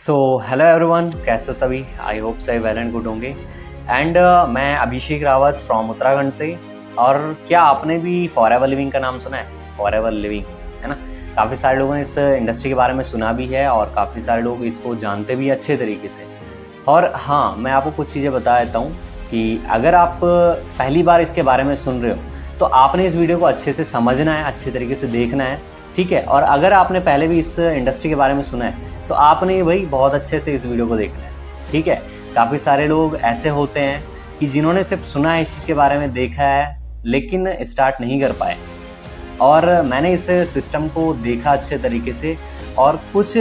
So hello everyone, कैसे हो सभी। आई होप सभी वेल एंड गुड होंगे। एंड मैं अभिषेक रावत फ्रॉम उत्तराखंड से। और क्या आपने भी फॉरएवर लिविंग का नाम सुना है? फॉरएवर लिविंग, है ना। काफ़ी सारे लोगों ने इस इंडस्ट्री के बारे में सुना भी है और काफ़ी सारे लोग इसको जानते भी अच्छे तरीके से। और हाँ, मैं आपको कुछ चीज़ें बता देता हूँ कि अगर आप पहली बार इसके बारे में सुन रहे हो तो आपने इस वीडियो को अच्छे से समझना है, अच्छे तरीके से देखना है, ठीक है। और अगर आपने पहले भी इस इंडस्ट्री के बारे में सुना है तो आपने भाई बहुत अच्छे से इस वीडियो को देखना है, ठीक है। काफ़ी सारे लोग ऐसे होते हैं कि जिन्होंने सिर्फ सुना है, इस चीज़ के बारे में देखा है, लेकिन स्टार्ट नहीं कर पाए। और मैंने इस सिस्टम को देखा अच्छे तरीके से और कुछ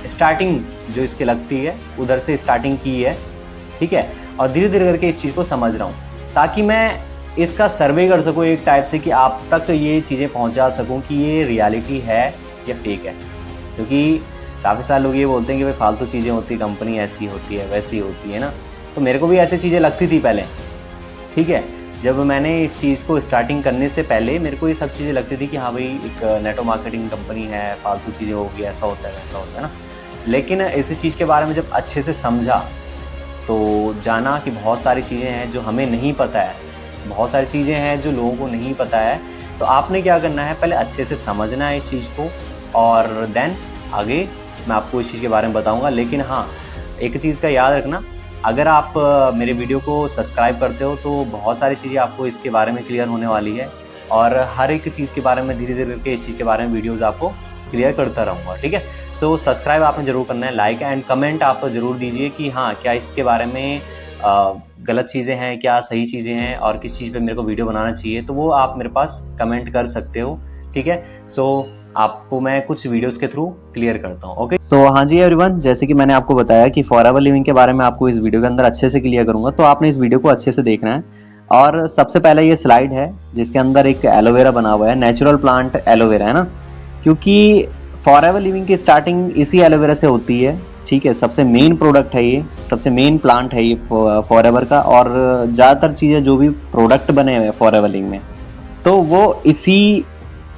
स्टार्टिंग जो इसकी लगती है उधर से स्टार्टिंग की है, ठीक है। और धीरे धीरे करके इस चीज़ को समझ रहा हूँ ताकि मैं इसका सर्वे कर सकूँ एक टाइप से कि आप तक ये चीज़ें पहुँचा सकूँ कि ये रियलिटी है या फेक है। क्योंकि काफ़ी सारे लोग ये बोलते हैं कि भाई फालतू चीज़ें होती, कंपनी ऐसी होती है वैसी होती है ना। तो मेरे को भी ऐसी चीज़ें लगती थी पहले, ठीक है। जब मैंने इस चीज़ को स्टार्टिंग करने से पहले मेरे को ये सब चीज़ें लगती थी कि हाँ भाई एक नेटवर्क मार्केटिंग कंपनी है, फालतू चीज़ें होगी, ऐसा होता है वैसा होता है ना। लेकिन इसी चीज़ के बारे में जब अच्छे से समझा तो जाना कि बहुत सारी चीज़ें हैं जो हमें नहीं पता है, बहुत सारी चीज़ें हैं जो लोगों को नहीं पता है। तो आपने क्या करना है, पहले अच्छे से समझना है इस चीज़ को और देन आगे मैं आपको इस चीज़ के बारे में बताऊंगा। लेकिन हाँ, एक चीज़ का याद रखना, अगर आप मेरे वीडियो को सब्सक्राइब करते हो तो बहुत सारी चीज़ें आपको इसके बारे में क्लियर होने वाली है और हर एक चीज़ के बारे में धीरे धीरे करके इस चीज़ के बारे में वीडियोज़ आपको क्लियर करता रहूँगा, ठीक है। सो सब्सक्राइब आपने ज़रूर करना है, लाइक एंड कमेंट आप ज़रूर दीजिए कि हाँ, क्या इसके बारे में गलत चीज़ें हैं, क्या सही चीज़ें हैं और किस चीज़ पे मेरे को वीडियो बनाना चाहिए, तो वो आप मेरे पास कमेंट कर सकते हो, ठीक है। सो आपको मैं कुछ वीडियोस के थ्रू क्लियर करता हूँ, ओके। तो हाँ जी एवरीवन, जैसे कि मैंने आपको बताया कि फॉरएवर लिविंग के बारे में आपको इस वीडियो के अंदर अच्छे से क्लियर करूंगा, तो आपने इस वीडियो को अच्छे से देखना है। और सबसे पहले ये स्लाइड है जिसके अंदर एक एलोवेरा बना हुआ है, नेचुरल प्लांट एलोवेरा, है ना। क्योंकि फॉरएवर लिविंग की स्टार्टिंग इसी एलोवेरा से होती है, ठीक है। सबसे मेन प्रोडक्ट है ये, सबसे मेन प्लांट है ये फॉरएवर का। और ज़्यादातर चीज़ें जो भी प्रोडक्ट बने हुए हैं फॉरएवर लिविंग में, तो वो इसी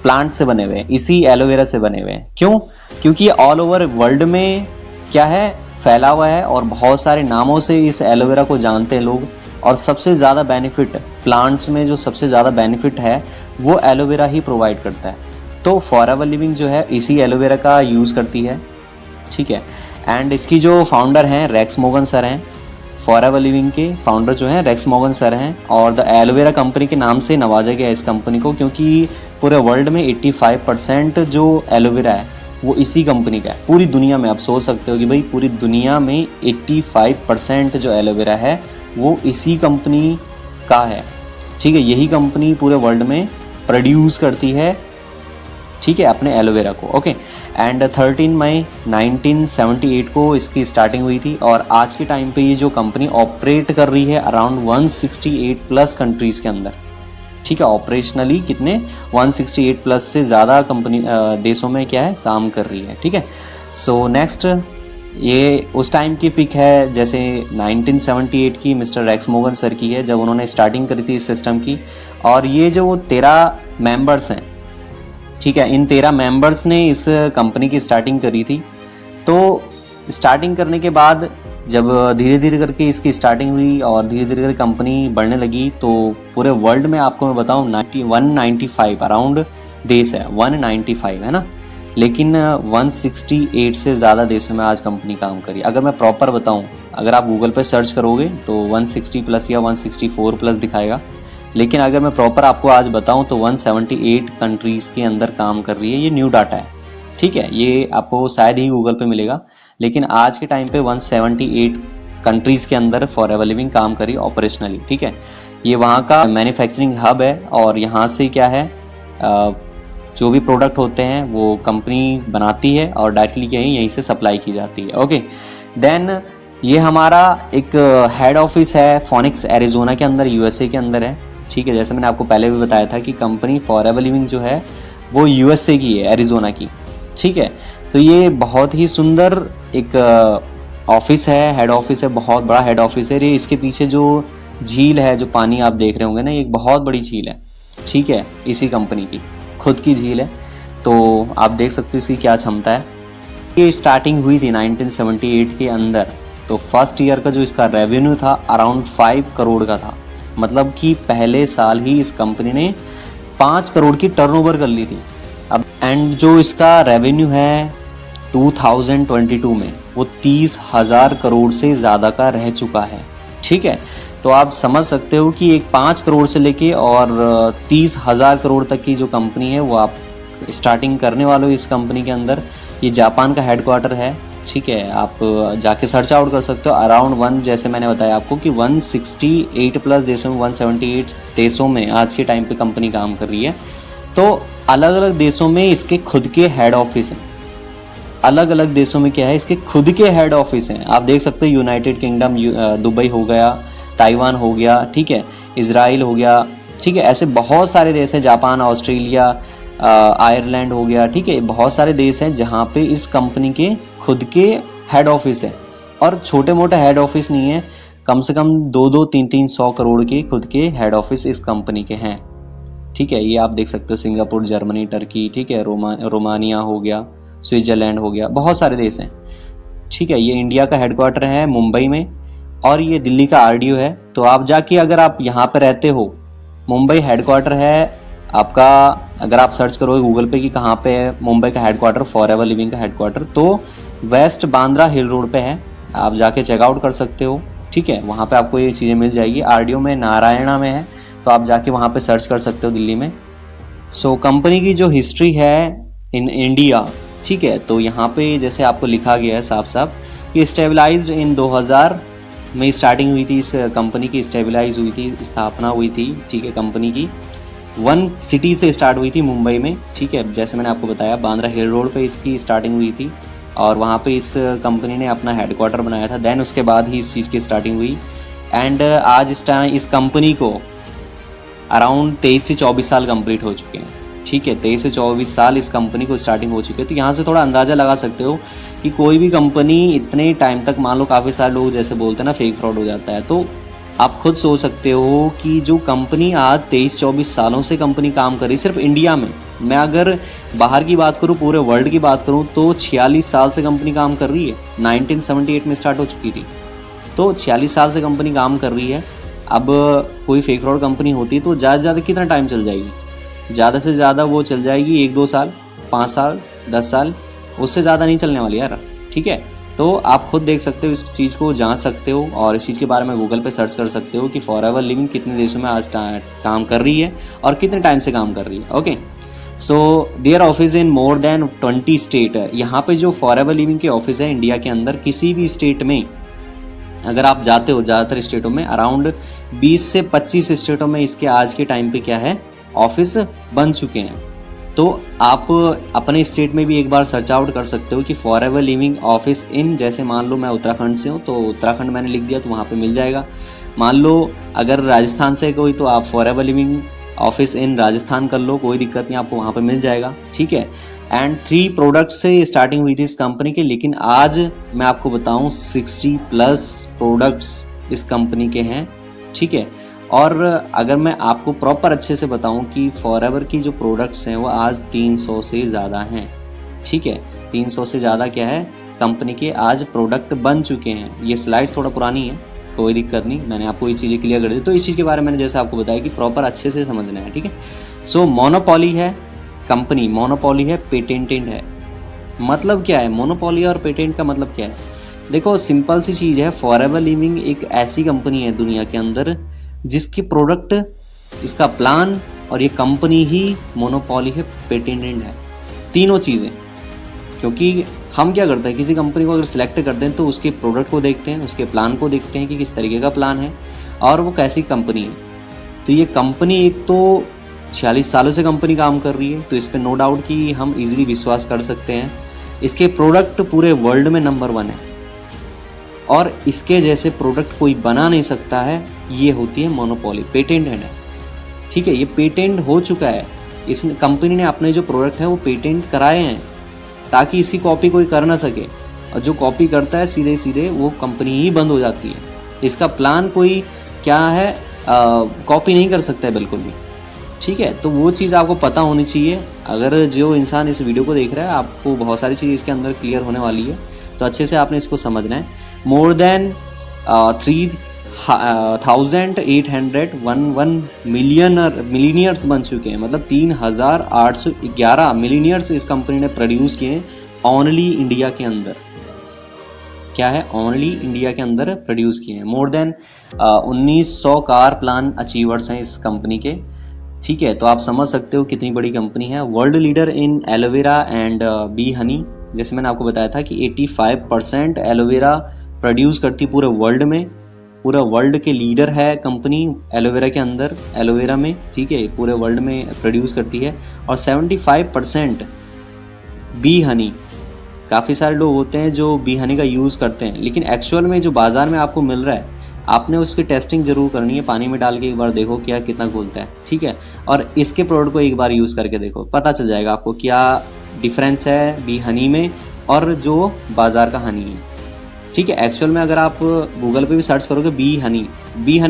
प्लांट से बने हुए हैं, इसी एलोवेरा से बने हुए हैं। क्यों? क्योंकि ऑल ओवर वर्ल्ड में क्या है, फैला हुआ है और बहुत सारे नामों से इस एलोवेरा को जानते हैं लोग। और सबसे ज़्यादा बेनिफिट प्लांट्स में, जो सबसे ज़्यादा बेनिफिट है वो एलोवेरा ही प्रोवाइड करता है। तो फॉरएवर लिविंग जो है इसी एलोवेरा का यूज़ करती है, ठीक है। एंड इसकी जो फाउंडर हैं रेक्स मोगन सर हैं, फॉरएवर लिविंग के फाउंडर जो हैं रेक्स मोगन सर हैं। और द एलोवेरा कंपनी के नाम से नवाजा गया इस कंपनी को, क्योंकि पूरे वर्ल्ड में 85% जो एलोवेरा है वो इसी कंपनी का है। पूरी दुनिया में आप सोच सकते हो कि भाई पूरी दुनिया में 85% जो एलोवेरा है वो इसी कंपनी का है, ठीक है। यही कंपनी पूरे वर्ल्ड में प्रोड्यूस करती है, ठीक है, अपने एलोवेरा को, ओके। एंड 13 मई 1978 को इसकी स्टार्टिंग हुई थी और आज के टाइम पे ये जो कंपनी ऑपरेट कर रही है अराउंड 168 प्लस कंट्रीज़ के अंदर, ठीक है। ऑपरेशनली कितने 168 प्लस से ज़्यादा कंपनी देशों में क्या है, काम कर रही है, ठीक है। सो नेक्स्ट, ये उस टाइम की पिक है जैसे 1978 की मिस्टर रेक्स मोगन सर की है, जब उन्होंने स्टार्टिंग करी थी इस सिस्टम की। और ये जो 13 मेंबर्स हैं, ठीक है, इन 13 मेंबर्स ने इस कंपनी की स्टार्टिंग करी थी। तो स्टार्टिंग करने के बाद जब धीरे धीरे करके इसकी स्टार्टिंग हुई और धीरे धीरे करके कंपनी बढ़ने लगी, तो पूरे वर्ल्ड में आपको मैं बताऊं 195 अराउंड देश है, 195 है ना। लेकिन 168 से ज़्यादा देशों में आज कंपनी काम करी। अगर मैं प्रॉपर बताऊं, अगर आप गूगल पे सर्च करोगे तो 160 प्लस या 164 प्लस दिखाएगा। लेकिन अगर मैं प्रॉपर आपको आज बताऊं तो 178 कंट्रीज़ के अंदर काम कर रही है। ये न्यू डाटा है, ठीक है, ये आपको शायद ही गूगल पे मिलेगा। लेकिन आज के टाइम पे 178 कंट्रीज़ के अंदर फॉरएवर लिविंग काम करी ऑपरेशनली, ठीक है। ये वहाँ का मैन्युफैक्चरिंग हब है और यहाँ से क्या है, जो भी प्रोडक्ट होते हैं वो कंपनी बनाती है और डायरेक्टली यहीं से सप्लाई की जाती है, ओके। देन ये हमारा एक हेड ऑफिस है फोनिक्स एरिजोना के अंदर, यूएसए के अंदर है, ठीक है। जैसे मैंने आपको पहले भी बताया था कि कंपनी फॉरएवर लिविंग जो है वो यूएसए की है, एरिजोना की, ठीक है। तो ये बहुत ही सुंदर एक ऑफिस है, हेड ऑफिस है, बहुत बड़ा हेड ऑफिस है। ये इसके पीछे जो झील है, जो पानी आप देख रहे होंगे ना, ये एक बहुत बड़ी झील है, ठीक है, इसी कंपनी की खुद की झील है। तो आप देख सकते हो इसकी क्या क्षमता है। ये स्टार्टिंग हुई थी 1978 के अंदर, तो फर्स्ट ईयर का जो इसका रेवेन्यू था अराउंड 5 करोड़ का था। मतलब कि पहले साल ही इस कंपनी ने 5 करोड़ की टर्नओवर कर ली थी। अब एंड जो इसका रेवेन्यू है 2022 में वो 30,000 करोड़ से ज़्यादा का रह चुका है। ठीक है, तो आप समझ सकते हो कि एक 5 करोड़ से लेके और 30,000 करोड़ तक की जो कंपनी है वो आप स्टार्टिंग करने वाले हो इस कंपनी के अंदर। ये जापान का हेडक्वार्टर है। ठीक है, आप जाके सर्च आउट कर सकते हो। अराउंड जैसे मैंने बताया आपको कि 168 प्लस देशों में 178 देशों में आज के टाइम पे कंपनी काम कर रही है। तो अलग अलग देशों में इसके खुद के हेड ऑफिस हैं। अलग अलग देशों में क्या है, इसके खुद के हेड ऑफिस हैं। आप देख सकते हो यूनाइटेड किंगडम, दुबई हो गया, ताइवान हो गया, ठीक है, इजराइल हो गया, ठीक है, ऐसे बहुत सारे देश हैं, जापान, ऑस्ट्रेलिया, आयरलैंड हो गया, ठीक है, बहुत सारे देश हैं जहाँ पे इस कंपनी के खुद के हेड ऑफिस है। और छोटे मोटे हेड ऑफिस नहीं है, कम से कम 200-300 करोड़ के खुद के हेड ऑफिस इस कंपनी के हैं। ठीक है, ये आप देख सकते हो सिंगापुर, जर्मनी, टर्की, ठीक है, रोमानिया हो गया, स्विट्जरलैंड हो गया, बहुत सारे देश हैं। ठीक है, ये इंडिया का हेडक्वार्टर है मुंबई में और ये दिल्ली का आरडीओ है। तो आप जाके अगर आप यहाँ पे रहते हो, मुंबई हेडक्वार्टर है आपका, अगर आप सर्च करोगे गूगल पे कि कहाँ पे है मुंबई का हेडक्वार्टर, फॉरएवर लिविंग का हेडक्वार्टर, तो वेस्ट बांद्रा हिल रोड पे है। आप जाके चेकआउट कर सकते हो। ठीक है, वहाँ पे आपको ये चीज़ें मिल जाएगी। आरडीओ में नारायणा में है, तो आप जाके वहाँ पे सर्च कर सकते हो दिल्ली में। सो कंपनी की जो हिस्ट्री है इन इंडिया, ठीक है, तो यहाँ पे जैसे आपको लिखा गया है साफ साफ कि स्टेबलाइज्ड इन 2000 में स्टार्टिंग हुई थी इस कंपनी की, स्टेबलाइज हुई थी, स्थापना हुई थी। ठीक है, कंपनी की 1 सिटी से स्टार्ट हुई थी मुंबई में। ठीक है, जैसे मैंने आपको बताया बांद्रा हिल रोड पे इसकी स्टार्टिंग हुई थी और वहाँ पे इस कंपनी ने अपना हेडक्वार्टर बनाया था। देन उसके बाद ही इस चीज़ की स्टार्टिंग हुई। एंड आज इस टाइम इस कंपनी को अराउंड 23 से 24 साल कंप्लीट हो चुके हैं। ठीक है, 23 से 24 साल इस कंपनी को स्टार्टिंग हो चुके हैं। तो यहाँ से थोड़ा अंदाज़ा लगा सकते हो कि कोई भी कंपनी इतने टाइम तक, मान लो काफ़ी सारे लोग जैसे बोलते हैं ना फेक फ्रॉड हो जाता है, तो आप खुद सोच सकते हो कि जो कंपनी आज 23-24 सालों से कंपनी काम कर रही है सिर्फ इंडिया में। मैं अगर बाहर की बात करूँ, पूरे वर्ल्ड की बात करूँ, तो 46 साल से कंपनी काम कर रही है। 1978 में स्टार्ट हो चुकी थी, तो 46 साल से कंपनी काम कर रही है। अब कोई फेक फ्रॉड कंपनी होती तो ज़्यादा से ज़्यादा कितना टाइम चल जाएगी? ज़्यादा से ज़्यादा वो चल जाएगी 1-2 साल, 5 साल, 10 साल, उससे ज़्यादा नहीं चलने वाली यार। ठीक है, तो आप खुद देख सकते हो, इस चीज़ को जांच सकते हो और इस चीज़ के बारे में गूगल पे सर्च कर सकते हो कि फॉरएवर लिविंग कितने देशों में आज काम कर रही है और कितने टाइम से काम कर रही है। Okay, so their office in more than 20 state है। यहाँ पे जो फॉरएवर लिविंग के ऑफिस है इंडिया के अंदर, किसी भी स्टेट में अगर आप जाते हो, ज़्यादातर स्टेटों में अराउंड 20 से 25 स्टेटों में इसके आज के टाइम पे क्या है, ऑफिस बन चुके हैं। तो आप अपने स्टेट में भी एक बार सर्च आउट कर सकते हो कि फॉरएवर लिविंग ऑफिस इन, जैसे मान लो मैं उत्तराखंड से हूँ तो उत्तराखंड मैंने लिख दिया तो वहाँ पे मिल जाएगा। मान लो अगर राजस्थान से कोई, तो आप forever living office in Rajasthan कर लो, कोई दिक्कत नहीं, आपको वहाँ पे मिल जाएगा। ठीक है, एंड 3 प्रोडक्ट से स्टार्टिंग हुई थी इस कंपनी के, लेकिन आज मैं आपको बताऊँ 60 प्लस प्रोडक्ट्स इस कंपनी के हैं। ठीक है, और अगर मैं आपको प्रॉपर अच्छे से बताऊं कि फॉरएवर की जो प्रोडक्ट्स हैं वो आज 300 से ज़्यादा हैं। ठीक है, 300 से ज़्यादा क्या है, कंपनी के आज प्रोडक्ट बन चुके हैं। ये स्लाइड थोड़ा पुरानी है, कोई दिक्कत नहीं, मैंने आपको ये चीज़ें क्लियर कर दी। तो इस चीज़ के बारे में मैंने जैसे आपको बताया कि प्रॉपर अच्छे से समझना है। ठीक है, सो मोनोपोली है कंपनी, मोनोपोली है, पेटेंटेड है। मतलब क्या है मोनोपोली और पेटेंट का मतलब क्या है? देखो सिंपल सी चीज़ है, फॉरएवर लिविंग एक ऐसी कंपनी है दुनिया के अंदर जिसकी प्रोडक्ट, इसका प्लान और ये कंपनी ही मोनोपोली है, पेटेंटेड है, तीनों चीज़ें। क्योंकि हम क्या करते हैं, किसी कंपनी को अगर सिलेक्ट करते हैं तो उसके प्रोडक्ट को देखते हैं, उसके प्लान को देखते हैं कि किस तरीके का प्लान है और वो कैसी कंपनी है। तो ये कंपनी एक तो 46 सालों से कंपनी काम कर रही है, तो इस पर नो डाउट कि हम इजीली विश्वास कर सकते हैं। इसके प्रोडक्ट पूरे वर्ल्ड में नंबर 1 है और इसके जैसे प्रोडक्ट कोई बना नहीं सकता है। ये होती है मोनोपोली, पेटेंट है। ठीक है, ये पेटेंट हो चुका है, इस कंपनी ने अपने जो प्रोडक्ट है वो पेटेंट कराए हैं ताकि इसकी कॉपी कोई कर ना सके, और जो कॉपी करता है सीधे सीधे वो कंपनी ही बंद हो जाती है। इसका प्लान कोई क्या है, कॉपी नहीं कर सकता है बिल्कुल भी। ठीक है, तो वो चीज़ आपको पता होनी चाहिए। अगर जो इंसान इस वीडियो को देख रहा है, आपको बहुत सारी चीज़ इसके अंदर क्लियर होने वाली है, तो अच्छे से आपने इसको समझना है। मोर देन 3,811 मिलीनियर्स बन चुके हैं, मतलब 3,811 मिलीनियर्स इस कंपनी ने प्रोड्यूस किए हैं ओनली इंडिया के अंदर। क्या है? ओनली इंडिया के अंदर प्रोड्यूस किए हैं। More than 1900 car plan achievers हैं इस कंपनी के। ठीक है, तो आप समझ सकते हो कितनी बड़ी कंपनी है। World leader in aloe vera and B Honey, जैसे मैंने आपको बताया था कि 85% एलोवेरा प्रोड्यूस करती पूरे वर्ल्ड में। पूरा वर्ल्ड के लीडर है कंपनी एलोवेरा के अंदर, एलोवेरा में। ठीक है, पूरे वर्ल्ड में प्रोड्यूस करती है। और 75% बी हनी, काफ़ी सारे लोग होते हैं जो बी हनी का यूज़ करते हैं, लेकिन एक्चुअल में जो बाज़ार में आपको मिल रहा है, आपने उसकी टेस्टिंग जरूर करनी है। पानी में डाल के एक बार देखो क्या कितना घुलता है। ठीक है, और इसके प्रोडक्ट को एक बार यूज़ करके देखो, पता चल जाएगा आपको क्या डिफरेंस है बी हनी में और जो बाज़ार का हनी है। ठीक है, एक्चुअल में अगर आप गूगल पे भी सर्च करोगे बी हनी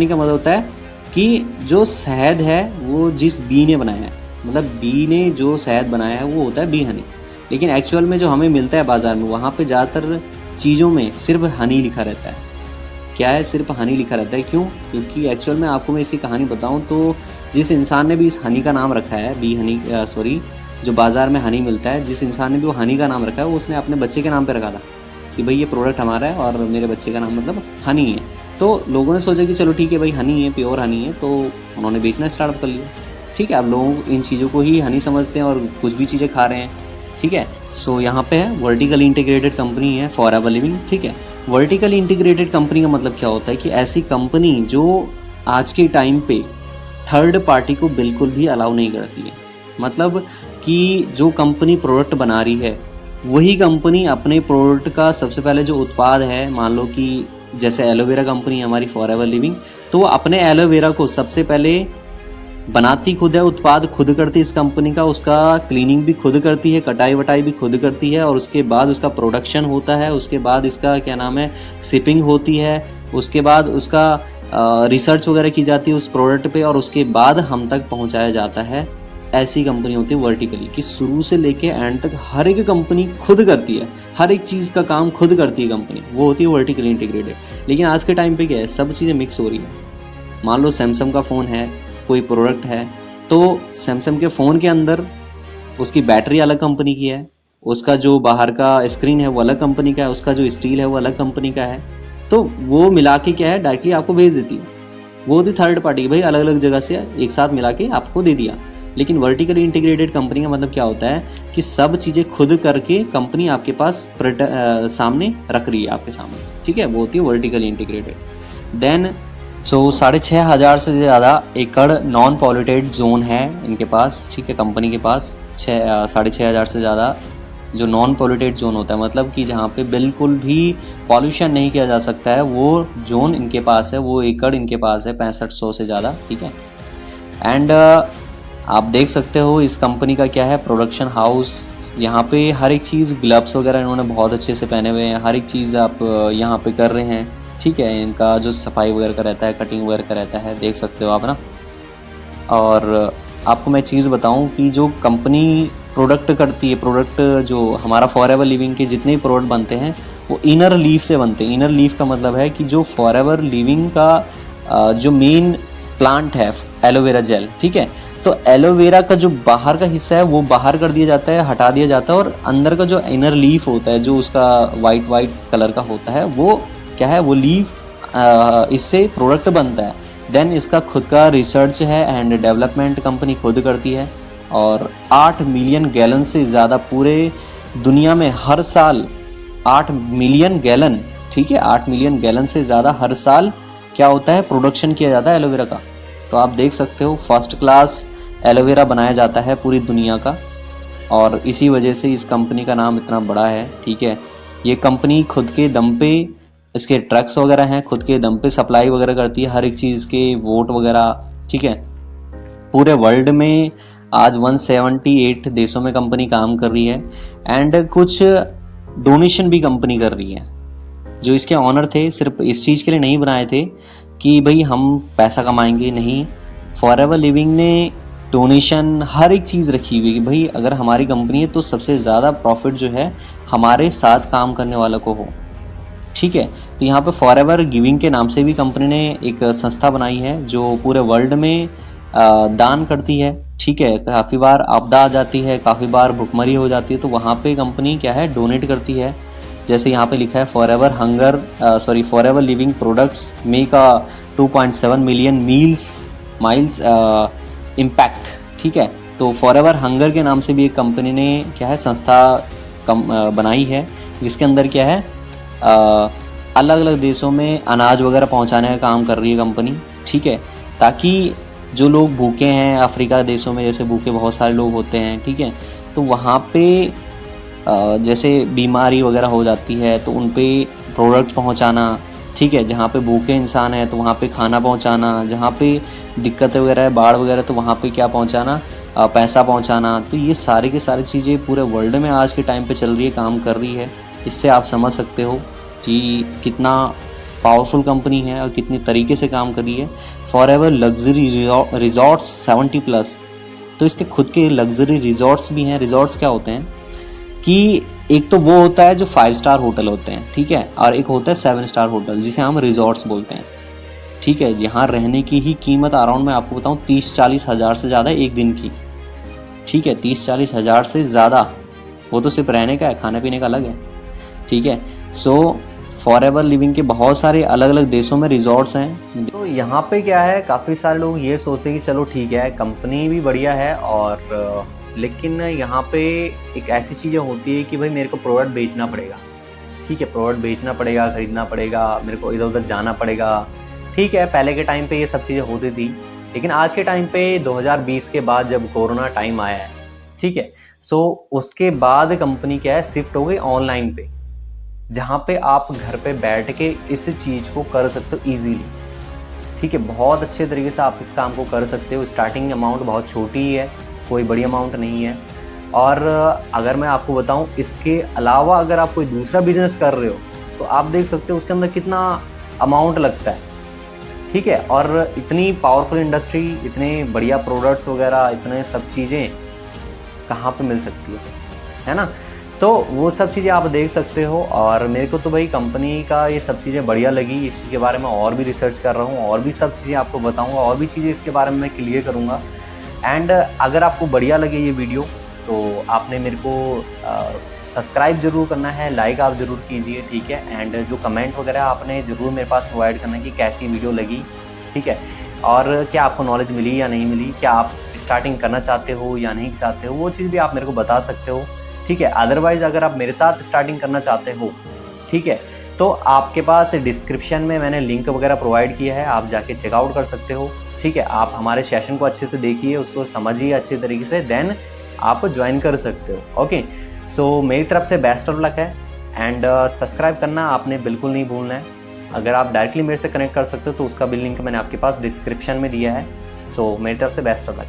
का मतलब होता है कि जो शहद है वो जिस बी ने बनाया है, मतलब बी ने जो शहद बनाया है वो होता है बी हनी। लेकिन एक्चुअल में जो हमें मिलता है बाज़ार में, वहाँ पे ज़्यादातर चीज़ों में सिर्फ हनी लिखा रहता है। क्या है? सिर्फ हनी लिखा रहता है। क्यों? क्योंकि एक्चुअल में आपको मैं इसकी कहानी बताऊं तो जिस इंसान ने भी इस हनी का नाम रखा है, बी हनी जो बाज़ार में हनी मिलता है, जिस इंसान ने भी वो हनी का नाम रखा है, वो उसने अपने बच्चे के नाम पे रखा था कि भाई ये प्रोडक्ट हमारा है और मेरे बच्चे का नाम मतलब हनी है। तो लोगों ने सोचा कि चलो ठीक है भाई, हनी है, प्योर हनी है, तो उन्होंने बेचना स्टार्ट कर लिया। ठीक है, अब लोग इन चीज़ों को ही हनी समझते हैं और कुछ भी चीज़ें खा रहे हैं। ठीक है, सो यहाँ पे है वर्टिकल इंटीग्रेटेड कंपनी है फॉरएवर लिविंग। ठीक है, वर्टिकल इंटीग्रेटेड कंपनी का मतलब क्या होता है कि ऐसी कंपनी जो आज के टाइम पे थर्ड पार्टी को बिल्कुल भी अलाउ नहीं करती है। मतलब कि जो कंपनी प्रोडक्ट बना रही है, वही कंपनी अपने प्रोडक्ट का सबसे पहले जो उत्पाद है, मान लो कि जैसे एलोवेरा कंपनी है हमारी फॉरएवर लिविंग, तो वो अपने एलोवेरा को सबसे पहले बनाती खुद है, उत्पाद खुद करती है इस कंपनी का, उसका क्लीनिंग भी खुद करती है, कटाई वटाई भी खुद करती है, और उसके बाद उसका प्रोडक्शन होता है, उसके बाद इसका क्या नाम है शिपिंग होती है, उसके बाद उसका रिसर्च वगैरह की जाती है उस प्रोडक्ट पे, और उसके बाद हम तक पहुंचाया जाता है। ऐसी कंपनी होती है वर्टिकली, कि शुरू से लेके एंड तक हर एक कंपनी खुद करती है, हर एक चीज़ का काम खुद करती है कंपनी, वो होती है वर्टिकली इंटीग्रेटेड। लेकिन आज के टाइम पे क्या है, सब चीज़ें मिक्स हो रही है। मान लो सैमसंग का फ़ोन है, कोई प्रोडक्ट है, तो सैमसंग के फ़ोन के अंदर उसकी बैटरी अलग कंपनी की है, उसका जो बाहर का स्क्रीन है वो अलग कंपनी का है, उसका जो स्टील है वो अलग कंपनी का है, तो वो मिला के क्या है डायरेक्टली आपको भेज देती है। वो होती थर्ड पार्टी, भाई अलग अलग जगह से एक साथ मिला के आपको दे दिया। लेकिन वर्टिकली इंटीग्रेटेड कंपनी का मतलब क्या होता है कि सब चीज़ें खुद करके कंपनी आपके पास सामने रख रही है, आपके सामने। ठीक है, वो होती है वर्टिकली इंटीग्रेटेड। देन 6,500 से ज़्यादा एकड़ नॉन पॉल्यूटेड जोन है इनके पास। ठीक है, कंपनी के पास 6,500 से ज़्यादा जो नॉन पॉल्यूटेड जोन होता है, मतलब कि जहाँ पे बिल्कुल भी पॉल्यूशन नहीं किया जा सकता है, वो जोन इनके पास है, वो एकड़ इनके पास है 6500 से ज़्यादा। ठीक है, एंड आप देख सकते हो इस कंपनी का क्या है प्रोडक्शन हाउस। यहाँ पे हर एक चीज़, ग्लव्स वगैरह इन्होंने बहुत अच्छे से पहने हुए हैं, हर एक चीज़ आप यहाँ पे कर रहे हैं। ठीक है, इनका जो सफाई वगैरह का रहता है, कटिंग वगैरह का रहता है, देख सकते हो आप ना। और आपको मैं चीज़ बताऊं कि जो कंपनी प्रोडक्ट करती है, प्रोडक्ट जो हमारा फॉरएवर लिविंग के जितने भी प्रोडक्ट बनते हैं वो इनर लीफ से बनते हैं। इनर लीफ का मतलब है कि जो फॉरएवर लिविंग का जो मेन प्लांट है एलोवेरा जेल, ठीक है, तो एलोवेरा का जो बाहर का हिस्सा है वो बाहर कर दिया जाता है, हटा दिया जाता है, और अंदर का जो इनर लीफ होता है, जो उसका वाइट कलर का होता है, वो क्या है, वो लीफ इससे प्रोडक्ट बनता है। देन इसका खुद का रिसर्च है एंड डेवलपमेंट कंपनी खुद करती है, और 8 मिलियन गैलन से ज़्यादा पूरे दुनिया में हर साल 8 मिलियन गैलन, ठीक है, 8 मिलियन गैलन से ज़्यादा हर साल क्या होता है, प्रोडक्शन किया जाता है एलोवेरा का। तो आप देख सकते हो फर्स्ट क्लास एलोवेरा बनाया जाता है पूरी दुनिया का, और इसी वजह से इस कंपनी का नाम इतना बड़ा है। ठीक है, ये कंपनी खुद के दम पे, इसके ट्रक्स वगैरह हैं, खुद के दम पे सप्लाई वगैरह करती है हर एक चीज़ के, वोट वगैरह। ठीक है, पूरे वर्ल्ड में आज 178 देशों में कंपनी काम कर रही है, एंड कुछ डोनेशन भी कंपनी कर रही है। जो इसके ऑनर थे सिर्फ इस चीज़ के लिए नहीं बनाए थे कि भाई हम पैसा कमाएंगे, नहीं। फॉरएवर लिविंग ने डोनेशन, हर एक चीज़ रखी हुई है कि भाई अगर हमारी कंपनी है तो सबसे ज़्यादा प्रॉफिट जो है हमारे साथ काम करने वालों को हो, ठीक है। तो यहाँ पे फॉरएवर गिविंग के नाम से भी कंपनी ने एक संस्था बनाई है जो पूरे वर्ल्ड में दान करती है, ठीक है। काफ़ी बार आपदा आ जाती है, काफ़ी बार भुखमरी हो जाती है, तो वहाँ पे कंपनी क्या है, डोनेट करती है। जैसे यहाँ पे लिखा है forever living products make a 2.7 million miles impact, ठीक है। तो फॉरएवर हंगर के नाम से भी एक कंपनी ने क्या है, संस्था बनाई है, जिसके अंदर क्या है, अलग अलग देशों में अनाज वगैरह पहुंचाने का काम कर रही है कंपनी, ठीक है। ताकि जो लोग भूखे हैं अफ्रीका देशों में, जैसे भूखे बहुत सारे लोग होते हैं, ठीक है, तो वहाँ पे जैसे बीमारी वगैरह हो जाती है तो उन पे प्रोडक्ट पहुँचाना, ठीक है। जहाँ पे भूखे इंसान है तो वहाँ पे खाना पहुँचाना, जहाँ पे दिक्कतें वगैरह है, बाढ़ वगैरह, तो वहाँ पे क्या पहुँचाना, पैसा पहुँचाना। तो ये सारी की सारी चीज़ें पूरे वर्ल्ड में आज के टाइम पे चल रही है, काम कर रही है। इससे आप समझ सकते हो कि कितना पावरफुल कंपनी है और कितनी तरीके से काम कर रही है। फॉरएवर लग्जरी रिजॉर्ट्स 70+, तो इसके खुद के लग्जरी रिजॉर्ट्स भी हैं। रिजॉर्ट्स क्या होते हैं कि एक तो वो होता है जो 5 स्टार होटल होते हैं, ठीक है, और एक होता है 7 स्टार होटल जिसे हम रिजॉर्ट्स बोलते हैं, ठीक है। यहाँ रहने की ही कीमत अराउंड मैं आपको बताऊँ 30-40 हज़ार से ज़्यादा एक दिन की, ठीक है। 30-40 हज़ार से ज़्यादा, वो तो सिर्फ रहने का है, खाने पीने का अलग है, ठीक है। सो फॉरएवर लिविंग के बहुत सारे अलग अलग देशों में रिजॉर्ट्स हैं। तो यहाँ पे क्या है, काफ़ी सारे लोग ये सोचते हैं कि चलो ठीक है, कंपनी भी बढ़िया है, और लेकिन यहाँ पे एक ऐसी चीज़ें होती है कि भाई मेरे को प्रोडक्ट बेचना पड़ेगा, ठीक है, प्रोडक्ट बेचना पड़ेगा, ख़रीदना पड़ेगा, मेरे को इधर उधर जाना पड़ेगा, ठीक है। पहले के टाइम पे ये सब चीज़ें होती थी, लेकिन आज के टाइम पे 2020 के बाद जब कोरोना टाइम आया है, ठीक है, सो उसके बाद कंपनी क्या है, शिफ्ट हो गई ऑनलाइन पे, जहाँ पे आप घर पे बैठ के इस चीज़ को कर सकते हो ईजीली, ठीक है। बहुत अच्छे तरीके से आप इस काम को कर सकते हो। स्टार्टिंग अमाउंट बहुत छोटी ही है, कोई बड़ी अमाउंट नहीं है। और अगर मैं आपको बताऊं, इसके अलावा अगर आप कोई दूसरा बिजनेस कर रहे हो तो आप देख सकते हो उसके अंदर कितना अमाउंट लगता है, ठीक है। और इतनी पावरफुल इंडस्ट्री, इतने बढ़िया प्रोडक्ट्स वगैरह, इतने सब चीज़ें कहाँ पे मिल सकती है ना। तो वो सब चीज़ें आप देख सकते हो। और मेरे को तो भाई कंपनी का ये सब चीज़ें बढ़िया लगी, इस चीज़ के बारे में और भी रिसर्च कर रहा हूँ, और भी सब चीज़ें आपको बताऊँगा, और भी चीज़ें इसके बारे में मैं क्लियर करूँगा। एंड अगर आपको बढ़िया लगे ये वीडियो तो आपने मेरे को सब्सक्राइब ज़रूर करना है, लाइक आप ज़रूर कीजिए, ठीक है। एंड जो कमेंट वगैरह आपने ज़रूर मेरे पास प्रोवाइड करना है कि कैसी वीडियो लगी, ठीक है, और क्या आपको नॉलेज मिली या नहीं मिली, क्या आप स्टार्टिंग करना चाहते हो या नहीं चाहते हो, वो चीज़ भी आप मेरे को बता सकते हो, ठीक है। अदरवाइज़ अगर आप मेरे साथ स्टार्टिंग करना चाहते हो, ठीक है, तो आपके पास डिस्क्रिप्शन में मैंने लिंक वगैरह प्रोवाइड किया है, आप जाके चेकआउट कर सकते हो, ठीक है। आप हमारे सेशन को अच्छे से देखिए, उसको समझिए अच्छे तरीके से, देन आप ज्वाइन कर सकते हो। ओके, सो मेरी तरफ से बेस्ट ऑफ लक है। एंड सब्सक्राइब करना आपने बिल्कुल नहीं भूलना है। अगर आप डायरेक्टली मेरे से कनेक्ट कर सकते हो तो उसका भी लिंक मैंने आपके पास डिस्क्रिप्शन में दिया है। सो मेरी तरफ से बेस्ट ऑफ लक।